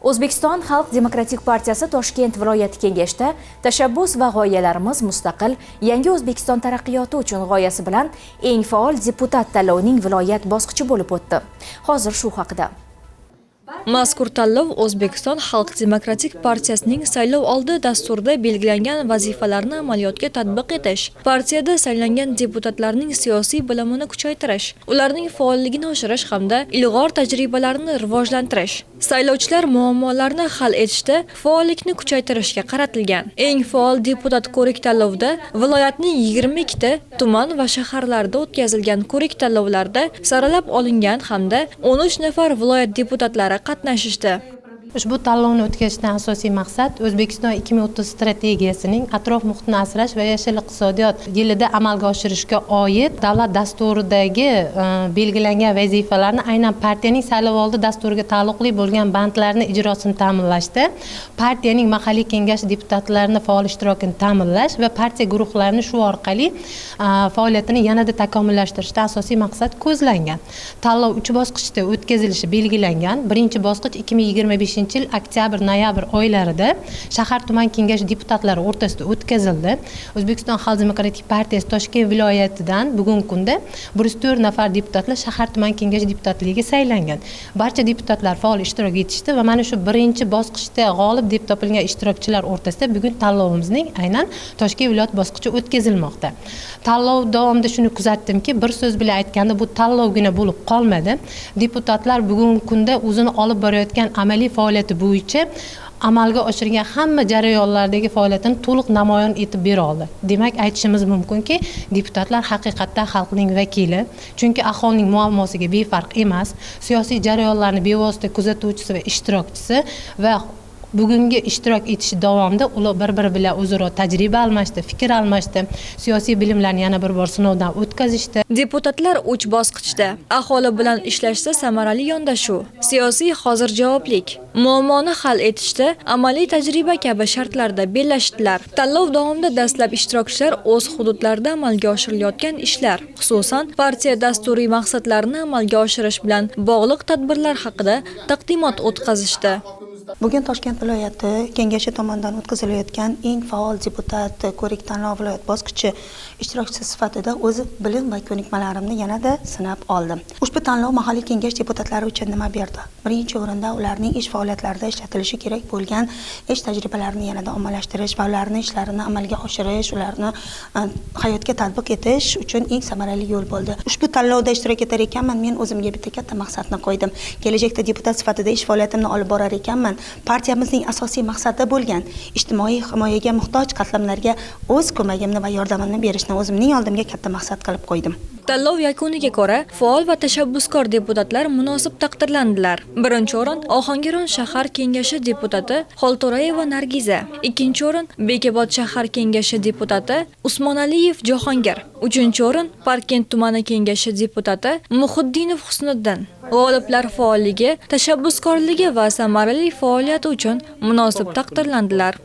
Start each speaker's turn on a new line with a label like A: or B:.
A: O'zbekiston Xalq Demokratik partiyasi Toshkent viloyati kengashida tashabbus va g'oyalarimiz mustaqil yangi O'zbekiston taraqqiyoti uchun g'oyasi bilan eng faol deputat tanlovining viloyat bosqichi bo'lib o'tdi. Hozir shu haqida. Mazkur tanlov O'zbekiston Xalq Demokratik partiyasining saylov oldi dasturida belgilangan vazifalarni amaliyotga tatbiq etish, partiyada saylangan deputatlarning siyosiy bilimini kuchaytirish, ularning faolligini oshirish hamda ilg'or tajribalarini rivojlantirish, saylovchilar muammolarini hal etishda faollikni kuchaytirishga qaratilgan. Eng faol deputat ko'rik tanlovida viloyatning 22 ta tuman va shaharlarda o'tkazilgan ko'rik tanlovlarda saralab olingan hamda 13 nafar viloyat deputatlari qatnashishdi.
B: Ushbu tanlovni o'tkazishdan asosiy maqsad O'zbekiston 2030 strategiyasining atrof muhitni asrash va yashil iqtisodiyot yilida amalga oshirishga oid davlat dasturidagi belgilangan vazifalarni aynan partiyaning saylovoldi dasturiga taalluqli bo'lgan bandlarning ijrosini ta'minlashda, partiyaning mahalliy kengash deputatlarini faol ishtirokini ta'minlash va partiya guruhlarini shu orqali faoliyatini yanada takomillashtirishda asosiy maqsad ko'zlangan. Tanlov 3 bosqichda o'tkazilishi belgilangan. Birinchi bosqich 2025 yil oktyabr-noyabr oylarida shahar tuman kengash deputatlari o'rtasida o'tkazildi. O'zbekiston Xalq Demokratik partiyasi Toshkent viloyatidan bugungi kunda 104 nafar deputatlar shahar tuman kengash deputatligiga saylangan. Barcha deputatlar faol ishtirok etishdi va mana shu birinchi bosqichda g'olib deb topilgan ishtirokchilar o'rtasida bugun tanlovimizning aynan Toshkent viloyat bosqichi o'tkazilmoqda. Tanlov davomida shuni kuzatdimki, bir so'z bilan aytganda bu tanlovgina bo'lib qolmadi. Deputatlar bugungi kunda o'zini olib borayotgan amaliy faoliyati bo'yicha amalga oshirgan hamma jarayonlardagi faoliyatini to'liq namoyon etib bera oldi. Demak, aytishimiz mumkinki, deputatlar haqiqatdan xalqning vakili, chunki aholining muammosiga befarq emas, siyosiy jarayonlarni bevosita kuzatuvchisi va ishtirokchisi va bugungi ishtirok etish davomida ular bir-biri bilan o'zaro tajriba almashdi, fikr almashdi, siyosiy bilimlarni yana bir bor sinovdan o'tkazishdi.
A: Deputatlar 3 bosqichda aholi bilan ishlashda samarali yondashuv, siyosiy hozirjavoblik, muammoni hal etishda amaliy tajriba kabi shartlarda bellashdilar. Tanlov davomida dastlab ishtirokchilar o'z hududlarida amalga oshirilayotgan ishlar, xususan partiya dasturiy maqsadlarini amalga oshirish bilan bog'liq tadbirlar haqida taqdimot o'tkazishdi.
C: Bugun Toshkent viloyati kengashi tomonidan o'tkazilayotgan eng faol deputat ko'rik tanlov viloyat bosqichi ishtirokchisi sifatida o'z bilim va ko'nikmalarimni yanada sinab oldim. Ushbu tanlov mahalliy kengash deputatlari uchun nima berdi? Birinchi o'rinda ularning ish faoliyatlarida ishlatilishi kerak bo'lgan ish tajribalarini yanada ommalashtirish va ularning ishlarini amalga oshirish, ularni hayotga tatbiq etish uchun eng samarali yo'l bo'ldi. Ushbu tanlovda ishtirok etar ekanman, men o'zimga bitta katta maqsadni qo'ydim. Kelajakda deputat sifatida ish faoliyatimni olib borar ekanman. Partiyamizning asosiy maqsadi bo'lgan ijtimoiy himoyaga muhtoj qatlamlarga o'z ko'magimni va yordamimni berishni o'zimning oldimga katta maqsad qilib qo'ydim.
A: Tanlov yakuniga ko'ra faol va tashabbuskor deputatlar munosib taqdirlandilar. Birinchi o'rin Ohangaron shahar kengashi deputati Xolto'rayeva Nargiza, ikkinchi o'rin Bekobod shahar kengashi deputati Usmonaliyev Jahongir, uchinchi o'rin Parkent tumani kengashi deputati Muhiddinov Husniddin. G'oliblar faolligi, tashabbuskorligi va samarali faoliyati uchun munosib taqdirlandilar.